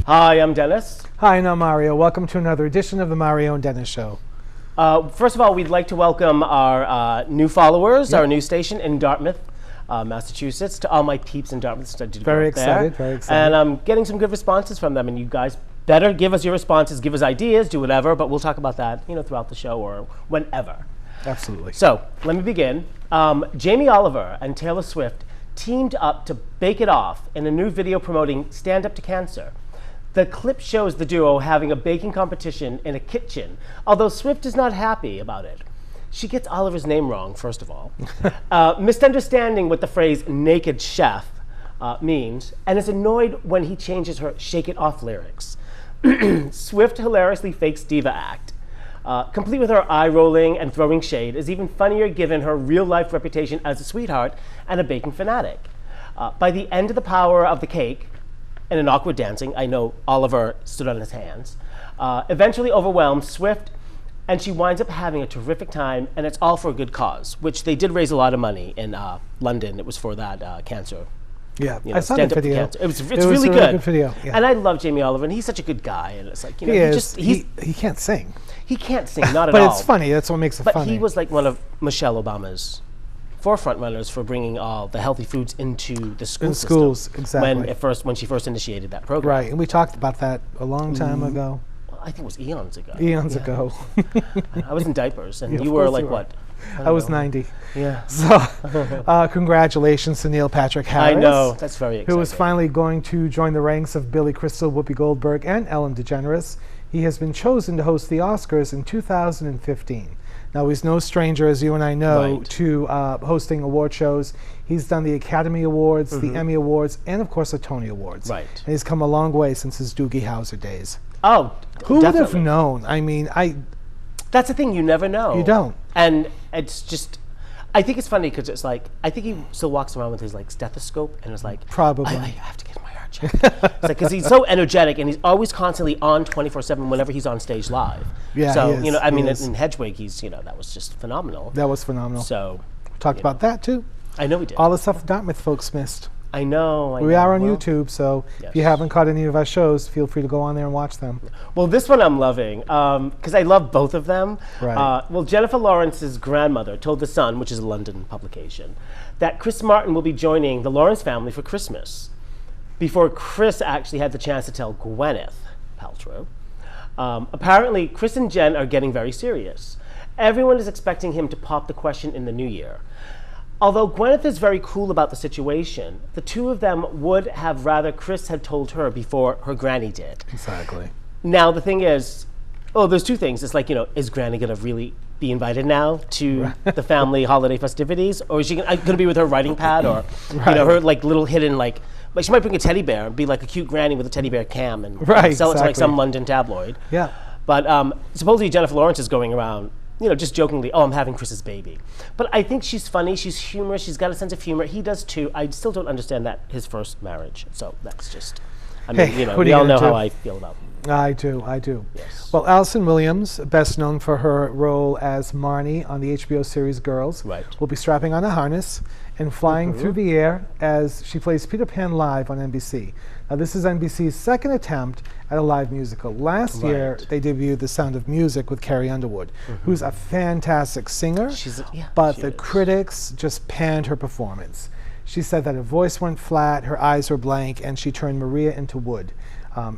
Hi, I'm Dennis. Hi, and I'm Mario. Welcome to another edition of the Mario and Dennis Show. First of all, we'd like to welcome our new followers, our new station in Dartmouth, Massachusetts, to all my peeps in Dartmouth. Very excited, very excited. And I'm getting some good responses from them, and you guys better give us your responses, give us ideas, do whatever, but we'll talk about that, throughout the show or whenever. Absolutely. So, let me begin. Jamie Oliver and Taylor Swift teamed up to bake it off in a new video promoting Stand Up to Cancer. The clip shows the duo having a baking competition in a kitchen, although Swift is not happy about it. She gets Oliver's name wrong, first of all, misunderstanding what the phrase naked chef means, and is annoyed when he changes her Shake It Off lyrics. Swift hilariously fakes diva act. Complete with her eye rolling and throwing shade, is even funnier given her real-life reputation as a sweetheart and a baking fanatic. By the end of the power of the cake, and an awkward dancing, I know Oliver stood on his hands, eventually overwhelmed Swift, and she winds up having a terrific time, and it's all for a good cause, which they did raise a lot of money in London. It was for that cancer. Yeah, I saw the video. It's really good. Good video. Yeah. And I love Jamie Oliver, and he's such a good guy, and it's like, he can't sing. He can't sing, not at but all. But it's funny. That's what makes it funny. But he was like one of Michelle Obama's forefront runners for bringing all the healthy foods into the school system. Schools, exactly. When she first initiated that program. Right, and we talked about that a long time ago. Well, I think it was eons ago. Eons ago. I was in diapers, and you were like, what? I was 90. Yeah. So, congratulations to Neil Patrick Harris. I know, that's very exciting. Who is finally going to join the ranks of Billy Crystal, Whoopi Goldberg, and Ellen DeGeneres. He has been chosen to host the Oscars in 2015. Now, he's no stranger, as you and I know, to hosting award shows. He's done the Academy Awards, the Emmy Awards, and, of course, the Tony Awards. Right. And he's come a long way since his Doogie Howser days. Oh, Who would have known? I mean, That's the thing, you never know. You don't. And it's just, I think it's funny because it's like, I think he still walks around with his like stethoscope and it's like, probably. I have to get my heart checked. It's like, because he's so energetic and he's always constantly on 24/7 whenever he's on stage live. Yeah, so, he is, in Hedwig, he's, that was just phenomenal. That was phenomenal. So, talked about that too. I know we did. All the stuff Dartmouth folks missed. I know. We are on YouTube, so if you haven't caught any of our shows, feel free to go on there and watch them. Well, this one I'm loving, because I love both of them. Right. Well, Jennifer Lawrence's grandmother told The Sun, which is a London publication, that Chris Martin will be joining the Lawrence family for Christmas, before Chris actually had the chance to tell Gwyneth Paltrow. Apparently, Chris and Jen are getting very serious. Everyone is expecting him to pop the question in the new year. Although Gwyneth is very cool about the situation, the two of them would have rather Chris had told her before her granny did. Exactly. Now, the thing is, there's two things. It's like, is Granny going to really be invited now to the family holiday festivities? Or is she going to be with her writing pad? Or, her like little hidden, like she might bring a teddy bear and be like a cute granny with a teddy bear cam and sell it to like some London tabloid. Yeah. But supposedly Jennifer Lawrence is going around, just jokingly, I'm having Chris's baby. But I think she's funny, she's humorous, she's got a sense of humor. He does too. I still don't understand that, his first marriage. So that's just, we all know how I feel about him. I do. Yes. Well, Allison Williams, best known for her role as Marnie on the HBO series Girls, will be strapping on a harness and flying through the air as she plays Peter Pan live on NBC. Now, this is NBC's second attempt at a live musical. Last year, they debuted The Sound of Music with Carrie Underwood, who's a fantastic singer, but the critics just panned her performance. She said that her voice went flat, her eyes were blank, and she turned Maria into wood.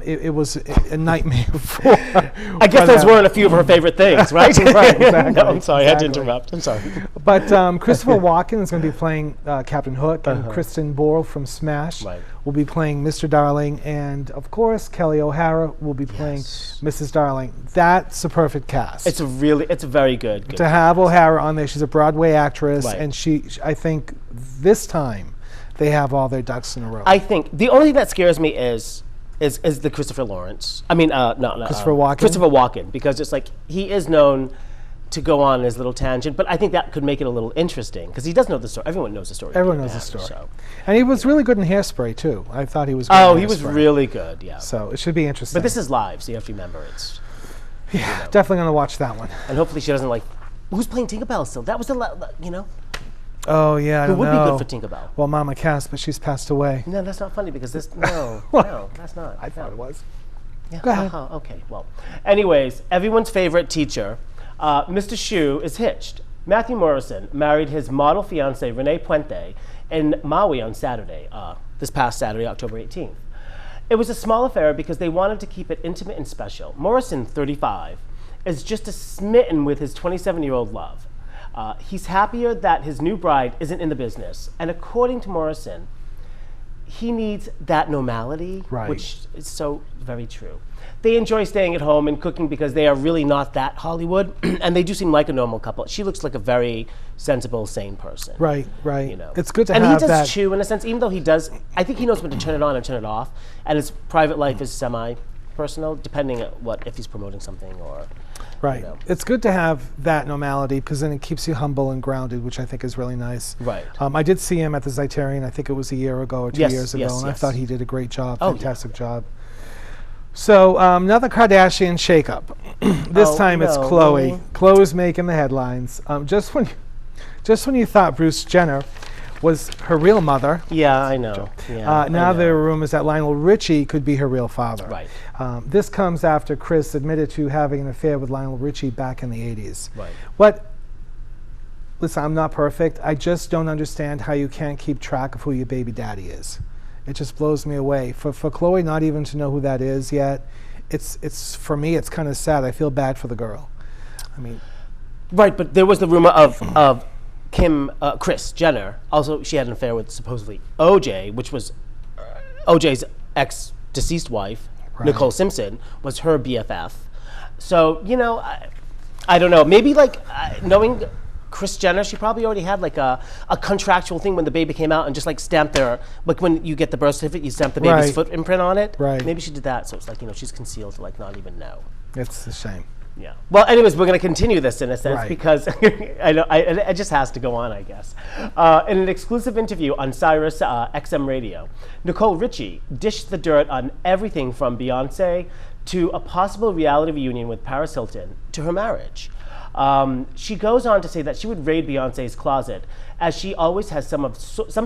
It was a nightmare for her. I guess those weren't a few of her favorite things, right? Right, exactly. No, I'm sorry, I had to interrupt. I'm sorry. But Christopher Walken is going to be playing Captain Hook, and Kristen Borle from Smash will be playing Mr. Darling, and of course Kelly O'Hara will be playing Mrs. Darling. That's a perfect cast. It's very good. To have O'Hara on there, she's a Broadway actress, and I think this time they have all their ducks in a row. I think the only thing that scares me is the Christopher Lawrence. I mean, Christopher Walken. Christopher Walken, because it's like he is known to go on his little tangent, but I think that could make it a little interesting because he does know the story. Everyone knows the story. Everyone knows the story. And he was really good in Hairspray too. I thought he was. Good Oh, he was really good. Yeah. So it should be interesting. But this is live, so you have to remember it's. Definitely gonna watch that one. And hopefully she doesn't who's playing Tinkerbell still? That was Oh yeah, I don't know. Who would be good for Tinkerbell? Well, Mama Cass, but she's passed away. No, that's not funny because no, that's not. I thought it was. Yeah. Go ahead. Okay, well. Anyways, everyone's favorite teacher, Mr. Shu, is hitched. Matthew Morrison married his model fiancée, Renee Puente, in Maui on Saturday, this past Saturday, October 18th. It was a small affair because they wanted to keep it intimate and special. Morrison, 35, is just as smitten with his 27-year-old love. He's happier that his new bride isn't in the business. And according to Morrison, he needs that normality, which is so very true. They enjoy staying at home and cooking because they are really not that Hollywood, and they do seem like a normal couple. She looks like a very sensible, sane person. Right. You know? It's good to have that. And he does too, in a sense, even though he does, I think he knows when to turn it on and turn it off, and his private life is semi-personal, depending on if he's promoting something or... Right. You know. It's good to have that normality because then it keeps you humble and grounded, which I think is really nice. Right. I did see him at the Zeitarian, I think it was a year ago or 2 years ago, and I thought he did a great job, fantastic job. So another Kardashian shakeup. This time it's Khloe. Khloe's making the headlines. Just when you thought Bruce Jenner was her real mother. Yeah, I know. Now there are rumors that Lionel Richie could be her real father. Right. This comes after Chris admitted to having an affair with Lionel Richie back in the 80s. Right. Listen, I'm not perfect. I just don't understand how you can't keep track of who your baby daddy is. It just blows me away. For Khloe not even to know who that is yet, it's for me, it's kind of sad. I feel bad for the girl. I mean. Right, but there was the rumor of Kris Jenner. Also, she had an affair with supposedly OJ, which was OJ's ex-deceased wife, Nicole Simpson, was her BFF. So, you know, I don't know. Maybe knowing Kris Jenner, she probably already had a contractual thing when the baby came out and just stamped their, when you get the birth certificate, you stamp the baby's foot imprint on it. Right. Maybe she did that, so it's she's concealed to not even know. It's a shame. Yeah. Well, anyways, we're going to continue this in a sense because I know it just has to go on, I guess. In an exclusive interview on Sirius XM Radio, Nicole Richie dished the dirt on everything from Beyonce to a possible reality reunion with Paris Hilton to her marriage. She goes on to say that she would raid Beyonce's closet, as she always has some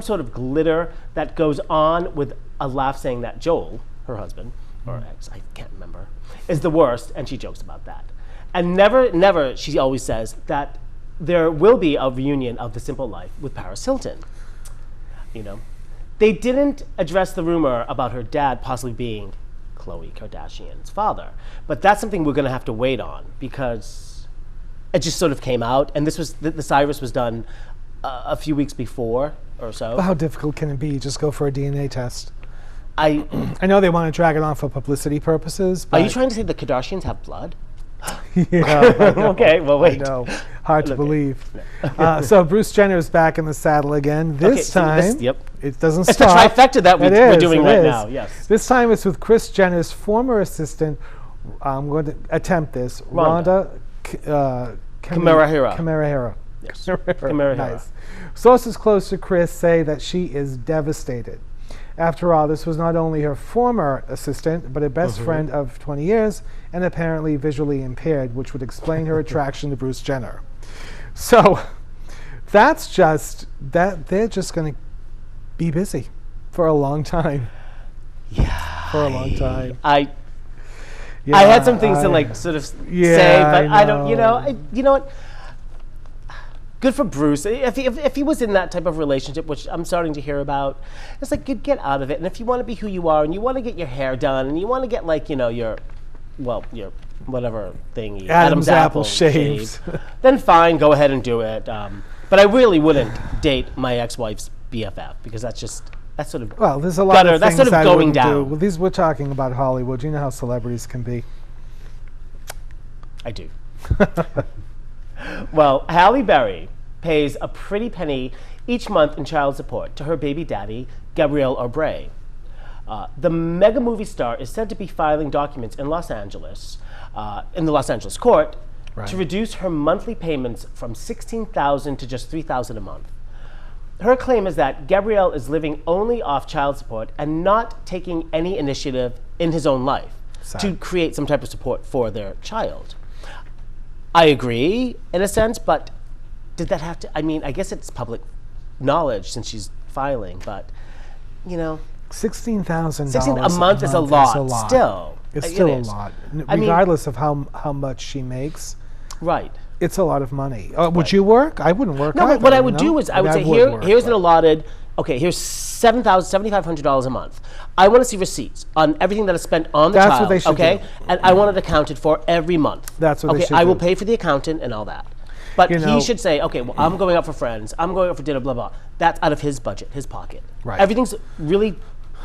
sort of glitter that goes on, with a laugh saying that Joel, her husband, or ex, I can't remember, is the worst, and she jokes about that. And never, she always says that there will be a reunion of The Simple Life with Paris Hilton. You know, they didn't address the rumor about her dad possibly being Khloe Kardashian's father, but that's something we're going to have to wait on because it just sort of came out, and this was the Cyrus was done a few weeks before or so. Well, how difficult can it be? Just go for a DNA test. I know they want to drag it on for publicity purposes. But are you trying to say the Kardashians have blood? Yeah. Okay, well, wait. I know. Hard to believe. So Bruce Jenner is back in the saddle again. This time, it doesn't stop. It's the trifecta that we're doing right now, yes. This time it's with Kris Jenner's former assistant. I'm going to attempt this. Rhonda Kamerahira. Yes. Kamerahira. Nice. Sources close to Kris say that she is devastated. After all, this was not only her former assistant, but a best friend of 20 years, and apparently visually impaired, which would explain her attraction to Bruce Jenner. So that's just, that they're just going to be busy for a long time. Yeah. For a long time. I had some things to sort of say, but I don't, you know what? Good for Bruce. If he was in that type of relationship, which I'm starting to hear about, it's get out of it. And if you want to be who you are, and you want to get your hair done, and you want to get your whatever thing, Adam's apple shaved, then fine, go ahead and do it. But I really wouldn't date my ex-wife's BFF because that's sort of there's a lot of things that's sort of I going wouldn't down. Do. Well, we're talking about Hollywood. You know how celebrities can be. I do. Well, Halle Berry pays a pretty penny each month in child support to her baby daddy, Gabriel Aubray. The mega movie star is said to be filing documents in Los Angeles, in the Los Angeles court, to reduce her monthly payments from $16,000 to just $3,000 a month. Her claim is that Gabriel is living only off child support and not taking any initiative in his own life to create some type of support for their child. I agree, in a sense, but did that have to, I guess it's public knowledge since she's filing, but, $16,000 $16,000 a month is a lot. Still. It's still it a is. lot, I mean, regardless of how much she makes. right. It's a lot of money. Would you work? I wouldn't work. No, either, but what I would do is I would say, work, here's an allotted, okay, here's $7,500 a month. I want to see receipts on everything that is spent on the That's child. what they should okay? do. And I want it accounted for every month. That's what they should I will do. pay for the accountant and all that. But he should say, okay, well, I'm going out for friends. I'm going out for dinner, blah, blah. That's out of his budget, his pocket. Right. Everything's really,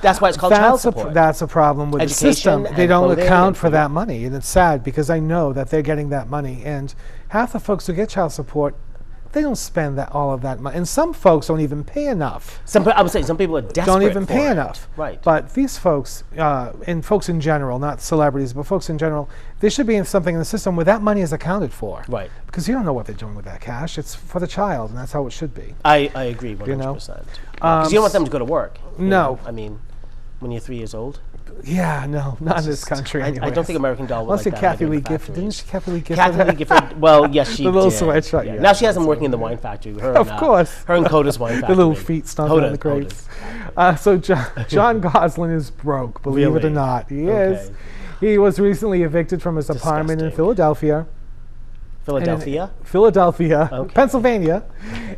that's why it's called child support. That's a problem with Education the system. They and don't clothing account and for food. that money, and it's sad because I know that they're getting that money, and half the folks who get child support, they don't spend all of that money, and some folks don't even pay enough. I would say some people are desperate. Don't even for pay it. enough. Right. But these folks, and folks in general, not celebrities, but folks in general, there should be something in the system where that money is accounted for. Right. Because you don't know what they're doing with that cash. It's for the child, and that's how it should be. I agree 100%. Because you don't want them to go to work. you No. know? I mean, when you're 3 years old. Yeah, no, not in this country. I don't think American Doll would Unless like you're that Kathy idea Lee in the Gifford. Didn't factories. she Kathy Lee Gifford? Kathy Lee Gifford. Well, yes, she The little did. sweatshirt, Yeah. yeah. Now she has them working in the wine factory. Her Of and, course. Her and Coda's wine factory. The little feet stomping on the grapes. So John Gosling is broke, believe it or Really? not. He is. He was recently evicted from his apartment in Disgusting. Philadelphia. Philadelphia? Okay. Pennsylvania.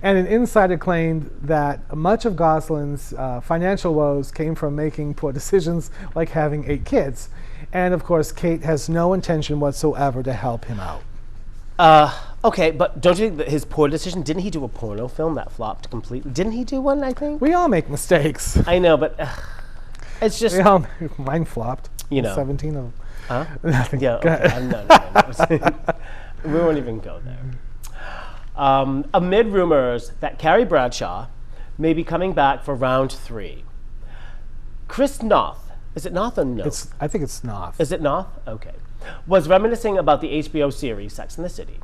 And an insider claimed that much of Gosling's financial woes came from making poor decisions like having 8 kids. And of course, Kate has no intention whatsoever to help him out. Okay, but don't you think that his poor decision, didn't he do a porno film that flopped completely? Didn't he do one, I think? We all make mistakes. I know, but it's just, Mine flopped. You know. 17 of them. huh? Nothing. Yeah, Go okay. ahead. No. We won't even go there. Amid rumors that Carrie Bradshaw may be coming back for round 3, Chris Noth, is it Noth or Noth? I think it's Noth. Is it Noth? Okay. Was reminiscing about the HBO series Sex and the City.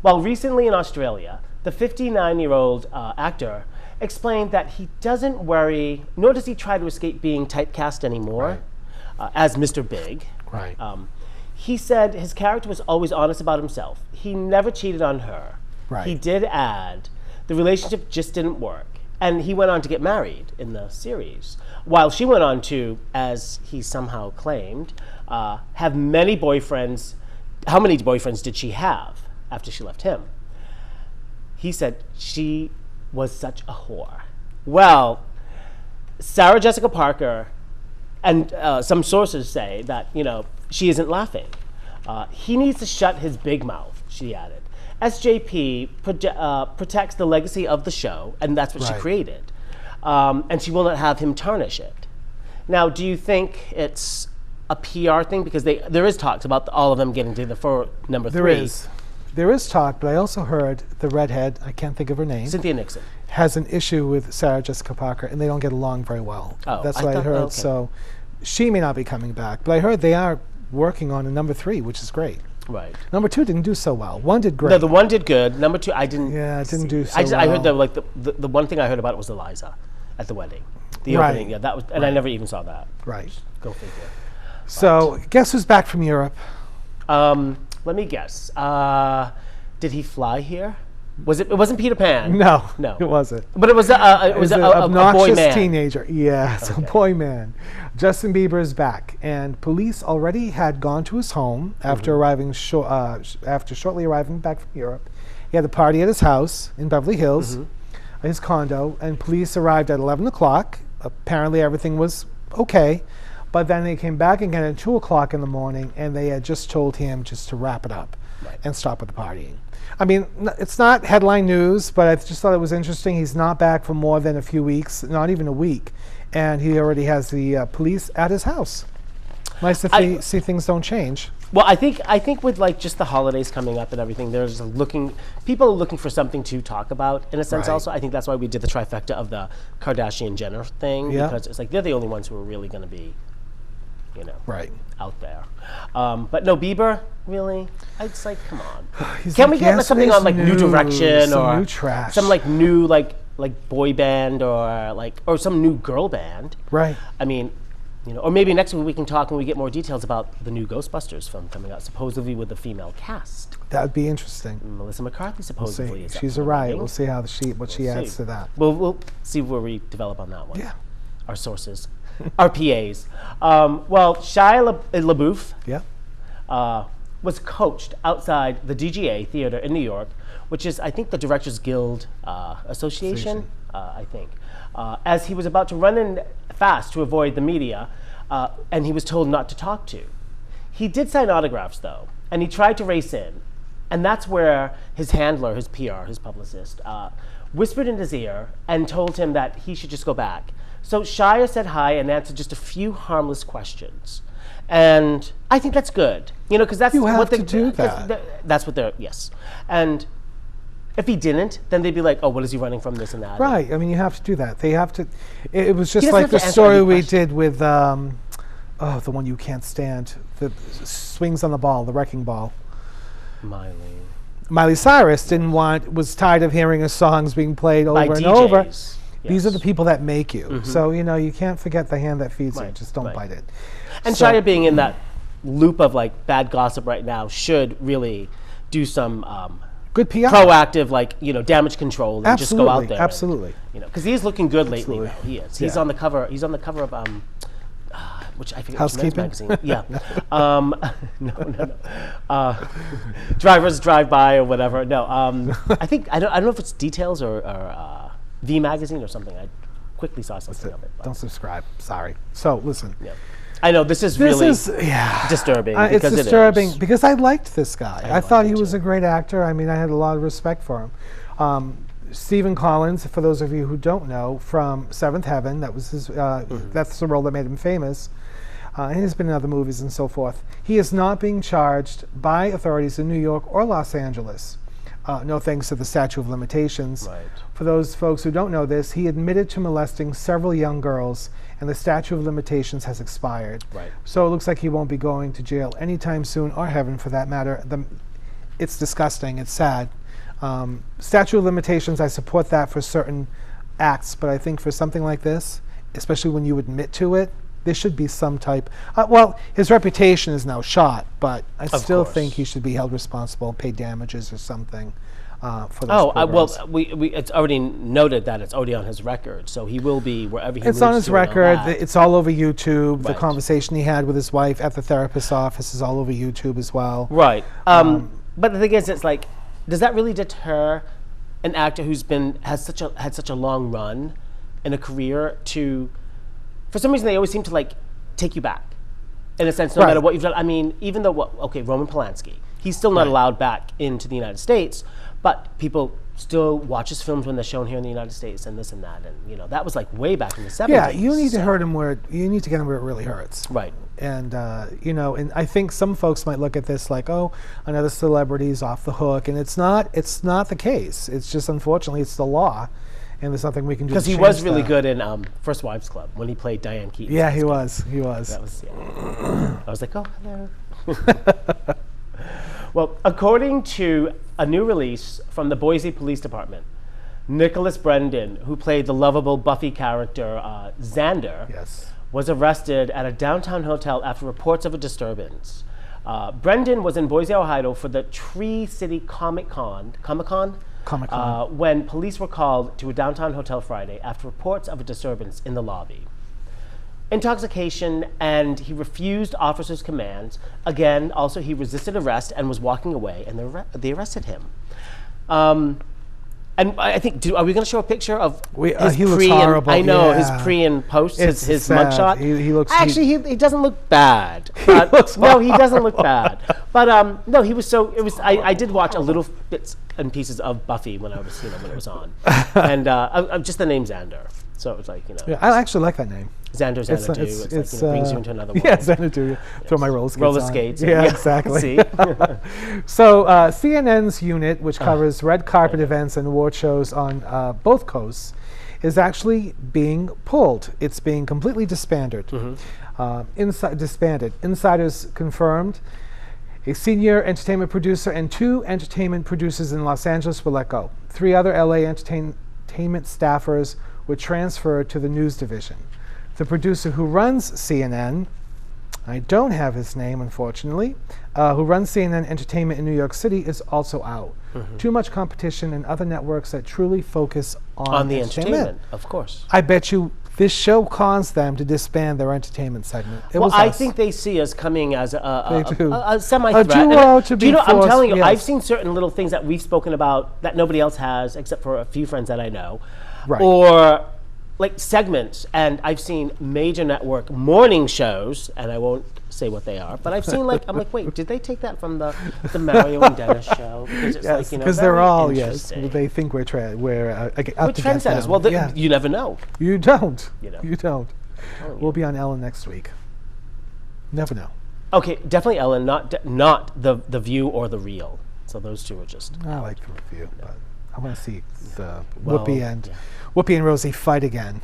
While recently in Australia, the 59-year-old actor explained that he doesn't worry, nor does he try to escape being typecast anymore as Mr. Big. Right. He said his character was always honest about himself. He never cheated on her. Right. He did add, the relationship just didn't work. And he went on to get married in the series, while she went on to, as he somehow claimed, have many boyfriends. How many boyfriends did she have after she left him? He said she was such a whore. Well, Sarah Jessica Parker, and some sources say that, she isn't laughing. He needs to shut his big mouth, she added. SJP protects the legacy of the show, and that's what she created. And she will not have him tarnish it. Now, do you think it's a PR thing? Because there is talks about all of them getting together for number 3. There is talk, but I also heard the redhead, I can't think of her name, Cynthia Nixon. has an issue with Sarah Jessica Parker, and they don't get along very well. Oh, That's what I heard. okay. So she may not be coming back, but I heard they are working on a number 3, which is great. Right. Number 2 didn't do so well. 1 did great. No, the 1 did good. Number 2, I didn't. Yeah, it didn't do so I heard well. the one thing I heard about it was Eliza at the wedding. The Right. opening, that was, and I never even saw that. Right. Go figure. So guess who's back from Europe? Let me guess. Did he fly here? It wasn't Peter Pan. No, No. it wasn't. But it was It a was an boy obnoxious man. teenager. Yeah, it's a Okay. boy man. Justin Bieber is back, and police already had gone to his home after arriving after shortly arriving back from Europe. He had a party at his house in Beverly Hills, his condo, and police arrived at 11 o'clock. Apparently everything was okay, but then they came back again at 2 o'clock in the morning, and they had just told him just to wrap it up and stop with the partying. I mean, it's not headline news, but I just thought it was interesting. He's not back for more than a few weeks, not even a week, and he already has the police at his house. Nice to see things don't change. Well, I think with like just the holidays coming up and everything, people are looking for something to talk about in a sense. Right. Also, I think that's why we did the trifecta of the Kardashian Jenner thing, Yeah. because it's like they're the only ones who are really going to be, Right. out there. But no, Bieber, really? It's like, come on. He's Can we like, get yes, something it on is like New new, Direction some or new trash. some like new like boy band or some new girl band? Right. I mean, or maybe next week we can talk when we get more details about the new Ghostbusters film coming out, supposedly with a female cast. That would be interesting. Melissa McCarthy We'll supposedly see. is up She's for a the riot. writing. We'll see what she adds see. to that. We'll see where we develop on that one. Yeah. Our sources. our PAs. Well, Shia LaBeouf Yeah. was coached outside the DGA Theater in New York, which is, I think, the Directors Guild Association, I think, as he was about to run in fast to avoid the media, and he was told not to talk to. He did sign autographs, though, and he tried to race in, and that's where his handler, his PR, his publicist, whispered in his ear and told him that he should just go back. So Shia said hi and answered just a few harmless questions. And I think that's good, because that's You have what to do that. That's what they're, yes. And if he didn't, then they'd be like, oh, what is he running from, this and that? Right. I mean, you have to do that. They have to. It was just doesn't like have the to answer story every we question. did with, the one you can't stand, the swings on the ball, the wrecking ball. Miley Cyrus was tired of hearing her songs being played over and over. DJs. These are the Yes. people that make you. So, you can't forget the hand that feeds you. Right, Just don't right. bite it. And So- Shia being in that loop of like bad gossip right now should really do some Good PR. proactive, damage control and just go out there. Absolutely. Because he is looking good lately. Absolutely. Now. He is. He's Yeah. on the cover. He's on the cover of which I forget. Housekeeping? Which men's magazine. Yeah. No. Drivers Drive By or whatever. No. I think I don't know if it's Details or V Magazine or something. I quickly saw something of it. but- Don't subscribe. Sorry. So, listen. Yeah. I know this is This really is disturbing. it's because disturbing it is. because I liked this guy. I liked thought he him was too. a great actor. I mean, I had a lot of respect for him. Stephen Collins, for those of you who don't know, from Seventh Heaven, that was his. That's the role that made him famous. And he's been in other movies and so forth. He is not being charged by authorities in New York or Los Angeles. No thanks to the statute of limitations. Right. For those folks who don't know this, he admitted to molesting several young girls, and the statute of limitations has expired. Right. So it looks like he won't be going to jail anytime soon, or heaven for that matter. It's disgusting. It's sad. Statute of limitations, I support that for certain acts, but I think for something like this, especially when you admit to it, there should be some type. Well, his reputation is now shot, but I still course. think he should be held responsible, pay damages or something for those. Oh, well, programs. it's already noted that it's already on his record, so he will be wherever he It's moves on his to and all record. that. It's all over YouTube. The Right. conversation he had with his wife at the therapist's office is all over YouTube as well. Right. But the thing is, it's like, does that really deter an actor who's had such a long run in a career to? For some reason, they always seem to take you back, in a sense, no Right. matter what you've done. I mean, even though Roman Polanski, he's still not allowed back into the United States, but people still watch his films when they're shown here in the United States and this and that, and that was way back in the 70s. Yeah, you need to hurt him you need to get him where it really hurts. Right. And and I think some folks might look at this like, oh, another celebrity's off the hook, and it's not the case. It's just, unfortunately, it's the law, and there's nothing we can do. Because to he was change really that. good in First Wives Club when he played Diane Keaton. Yeah, he was. He was. That was, I was like, oh, hello. Well, according to a new release from the Boise Police Department, Nicholas Brendan, who played the lovable Buffy character Xander, Yes. was arrested at a downtown hotel after reports of a disturbance. Brendan was in Boise, Ohio for the Tree City Comic-Con, when police were called to a downtown hotel Friday after reports of a disturbance in the lobby. Intoxication, and he refused officers' commands. Again, also he resisted arrest and was walking away, and they arrested him. And I think, are we going to show a picture of his he looks pre and horrible. I know Yeah. his pre and post, It's his sad. mugshot. He looks. Actually, he doesn't look bad. But, no, he doesn't look bad. But no, he was so. It was. I did watch a little bits and pieces of Buffy when I was, when it was on, and just the name Xander. So it was like, Yeah, I actually like that name. Xander, It's Xanadu. It brings you into another world. Yeah, Xanadu. Throw my roller skates Roller on. skates. Yeah, Yeah. exactly. See? So CNN's unit, which covers red carpet events and award shows on both coasts, is actually being pulled. It's being completely disbanded. Disbanded. Insiders confirmed a senior entertainment producer and 2 entertainment producers in Los Angeles were let go. 3 other LA entertainment staffers were transferred to the news division. The producer who runs CNN, I don't have his name, unfortunately, who runs CNN Entertainment in New York City, is also out. Too much competition and other networks that truly focus on the entertainment. of course. I bet you this show caused them to disband their entertainment segment. I think they see us coming as a semi-threat. A duo to be I'm telling you, yes. I've seen certain little things that we've spoken about that nobody else has, except for a few friends that I know. Right. Or like segments, and I've seen major network morning shows, and I won't say what they are, but I've seen I'm like, wait, did they take that from the Mario and Dennis show? Because it's yes, because they're all they think we're trendsetters. Well, you never know. You don't. You don't. We'll be on Ellen next week. Never know. Okay, definitely Ellen, not the View or the Real. So those two are just. I like the View, but I want to see the Whoopi and Rosie fight again.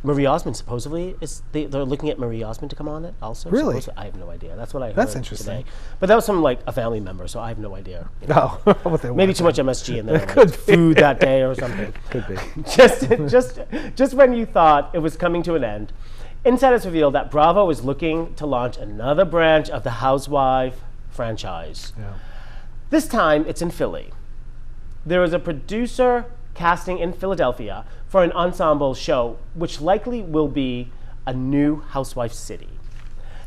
Marie Osmond supposedly they're looking at Marie Osmond to come on it also. Really? I have no idea. That's what I heard. That's interesting. Today. But that was from a family member, so I have no idea. Maybe too much MSG in there. Could food that day or something. Could be. just when you thought it was coming to an end, insiders revealed that Bravo is looking to launch another branch of the Housewife franchise. Yeah. This time it's in Philly. There is a producer casting in Philadelphia for an ensemble show, which likely will be a new housewife city.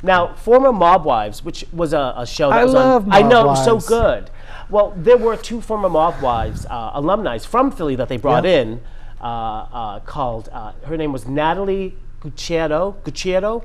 Now, former Mob Wives, which was a show that was on. I know, it was so good. Well, there were two former Mob Wives alumni from Philly that they brought in, called, her name was Natalie Gucciero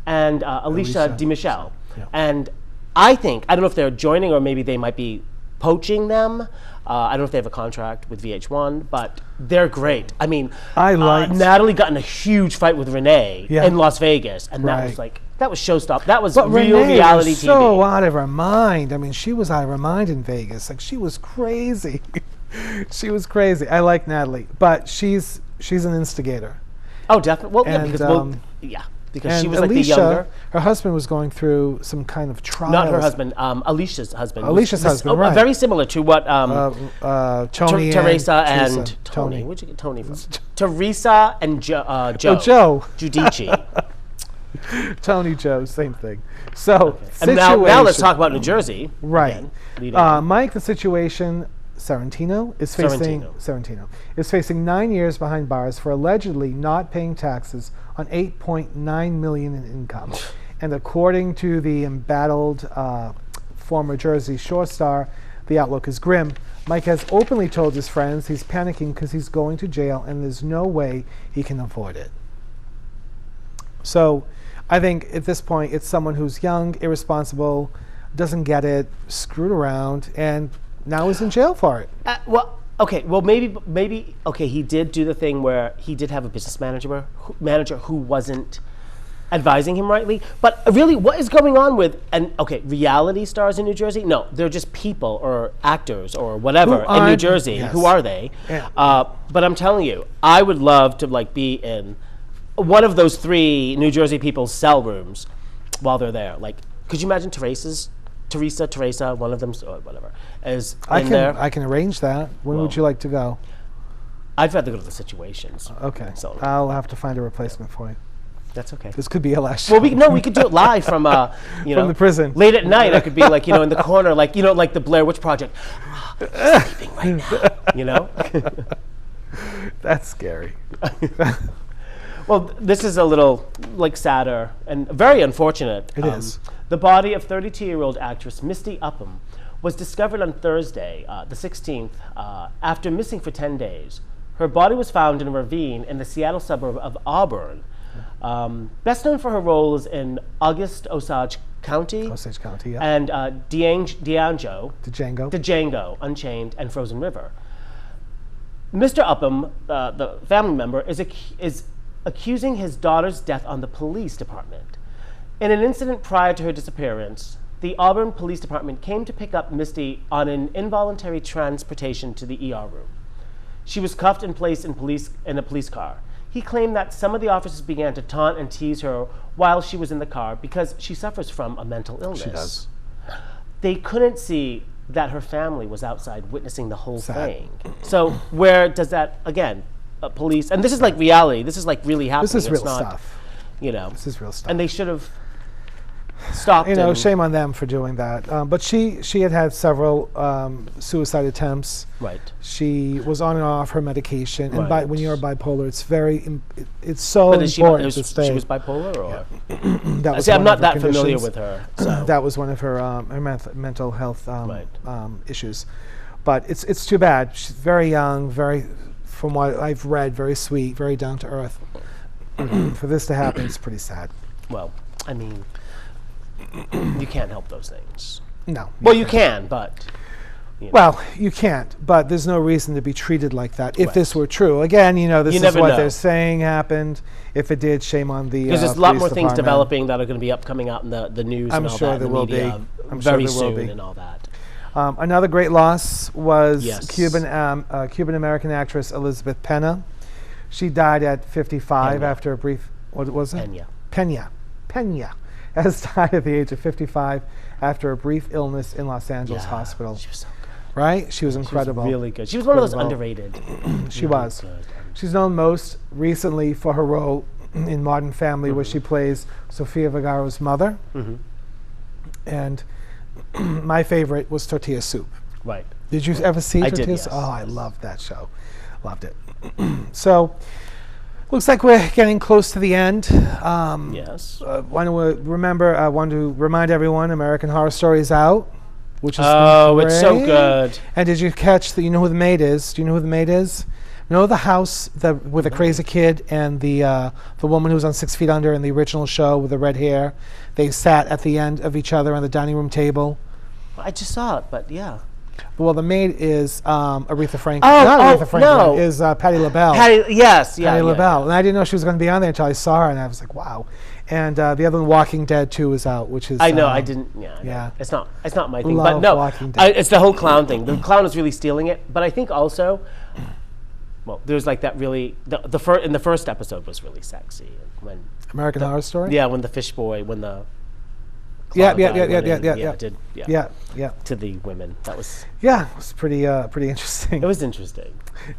and Alicia DiMichele. Yeah. And I don't know if they're joining or maybe they might be poaching them. I don't know if they have a contract with VH1, but they're great. I mean, Natalie got in a huge fight with Renee in Las Vegas, and that was showstopper. That was real reality TV. So out of her mind. I mean, she was out of her mind in Vegas. She was crazy. She was crazy. I like Natalie, but she's an instigator. Oh, definitely. Well, because she was Alicia, the younger. Her husband was going through some kind of trial. Not her husband, Alicia's husband. Alicia's husband, right. Very similar to what Tony Teresa and Tony. Where'd you get Tony from? Teresa and Joe. Joe. Giudice. Tony Joe, same thing. So, and now let's talk about New Jersey. Right. Mike, the situation. Sorrentino is facing 9 years behind bars for allegedly not paying taxes on $8.9 million in income. And according to the embattled former Jersey Shore star, the outlook is grim. Mike has openly told his friends he's panicking because he's going to jail and there's no way he can avoid it. So I think at this point it's someone who's young, irresponsible, doesn't get it, screwed around, and now he's in jail for it. Maybe he did do the thing where he did have a business manager who wasn't advising him rightly. But really, what is going on with reality stars in New Jersey? No, they're just people or actors or whatever in New Jersey. Yes. Who are they? Yeah. But I'm telling you, I would love to be in one of those three New Jersey people's cell rooms while they're there. Could you imagine Teresa, one of them, or whatever, is there. I can arrange that. When would you like to go? I'd rather go to the Situations. Okay. So I'll have to find a replacement for you. That's okay. This could be a last show. Well, we could do it live from from the prison. Late at night, I could be in the corner, like the Blair Witch Project, sleeping right now. That's scary. Well, this is a little sadder and very unfortunate. It is. The body of 32-year-old actress Misty Upham was discovered on Thursday, the 16th, after missing for 10 days. Her body was found in a ravine in the Seattle suburb of Auburn. Best known for her roles in August Osage County. Osage County, yeah. And Django, Unchained, and Frozen River. Mr. Upham, the family member, is accusing his daughter's death on the police department. In an incident prior to her disappearance, the Auburn Police Department came to pick up Misty on an involuntary transportation to the ER room. She was cuffed and placed in a police car. He claimed that some of the officers began to taunt and tease her while she was in the car because she suffers from a mental illness. She does. They couldn't see that her family was outside witnessing the whole thing. So where does that, again, police, and this is reality, this is really happening. This is real stuff. This is real stuff. And they should have, stopped. Shame on them for doing that. But she had several suicide attempts. Right. She was on and off her medication, and Right. when you're bipolar, it's so But important to stay. She was bipolar, or That was see, I'm one not of her that familiar conditions. with her. So. That was one of her mental health Right. issues. But it's too bad. She's very young, from what I've read, very sweet, very down to earth. For this to happen, it's pretty sad. Well, I mean, you can't help those things. No. Well, you can, but. Well, you can't, but there's no reason to be treated like that. If Right. this were true, again, this You is never what know. they're saying happened. If it did, shame on the Because there's a lot police more things department. developing that are going to be coming out in the news I'm and all sure that, there in the will media be. I'm sure very there will soon be. and all that. Another great loss was Yes. Cuban American actress Elizabeth Pena. She died at 55 after a brief. What was it? Pena has died at the age of 55 after a brief illness in Los Angeles hospital. She was so good. Right? She was incredible. She was really good. She was one of those Incredible. underrated. She really was. good. She's known most recently for her role in Modern Family, where she plays Sofia Vergara's mother. And my favorite was Tortilla Soup. Right. Did you ever see I Tortilla did, Soup? yes. Oh, I loved that show. Loved it. So, looks like we're getting close to the end. Yes. Want to remind everyone, American Horror Story is out, which is It's so great. good. And did you catch you know who the maid is? Do you know who the maid is? Know the house with the crazy kid and the woman who was on 6 Feet Under in the original show with the red hair? They sat at the end of each other on the dining room table. I just saw it, but yeah. Well, the maid is Aretha Franklin. Oh, Not oh, Aretha Franklin. no. Is Patti LaBelle. Yes, Patti LaBelle. And I didn't know she was going to be on there until I saw her, and I was like, wow. And the other one, Walking Dead 2, is out, which is... I know, I didn't, yeah. Yeah. It's not my thing, Love but no. Walking Dead. It's the whole clown thing. The clown is really stealing it, but I think also, well, there's like that really, in the first episode was really sexy. When American Horror Story? Yeah, when the fish boy, when the Yeah, clown guy went in, yeah. to the women. That was... Yeah, it was pretty interesting. It was interesting.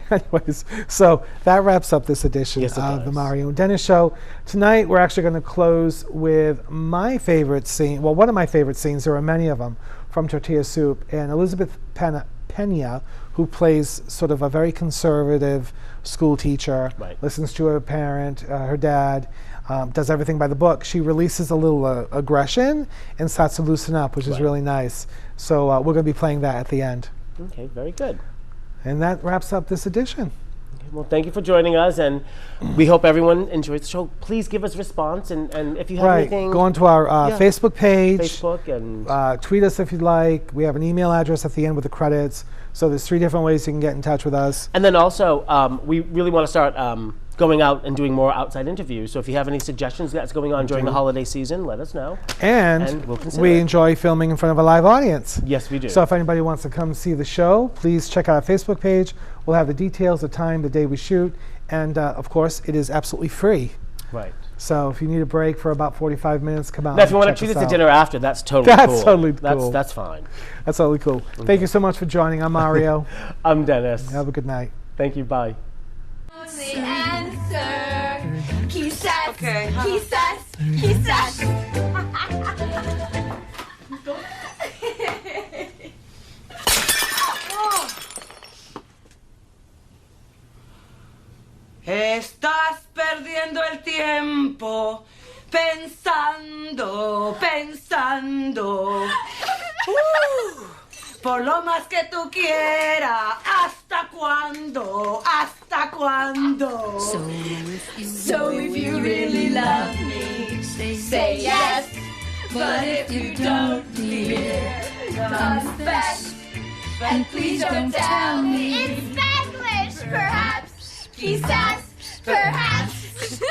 Anyways, so that wraps up this edition Yes, it of the does. Mario and Dennis Show. Tonight, we're actually going to close with my favorite scene. Well, one of my favorite scenes. There are many of them from Tortilla Soup. And Elizabeth Pena, who plays sort of a very conservative school teacher, Right. listens to her parent, her dad, does everything by the book. She releases a little aggression and starts to loosen up, which is Right. really nice. So we're going to be playing that at the end. Okay, very good. And that wraps up this edition. Well, thank you for joining us, and we hope everyone enjoys the show. Please give us response, and if you have anything, Go onto our Yeah. Facebook page. Facebook and Tweet us if you'd like. We have an email address at the end with the credits. So there's 3 different ways you can get in touch with us. then also we really want to start going out and doing more outside interviews. So if you have any suggestions that's going on during the holiday season, let us know. And we'll consider we it. enjoy filming in front of a live audience. Yes, we do. So if anybody wants to come see the show, please check out our Facebook page. We'll have the details, the time, the day we shoot. And of course, it is absolutely free. Right. So if you need a break for about 45 minutes, come out. Now, if you and want to check treat us us to out. dinner after, that's totally That's cool. totally cool. That's fine. That's totally cool. Thank you so much for joining. I'm Mario. I'm Dennis. Have a good night. Thank you. Bye. The answer. He says. Okay. He says. He says. Estás perdiendo el tiempo pensando. Por lo más que tú quieras, ¿hasta cuándo? ¿Hasta cuándo? So if you really love me, say yes. But if you don't, dear, confess. And please don't tell me in Spanglish, perhaps. He says, perhaps.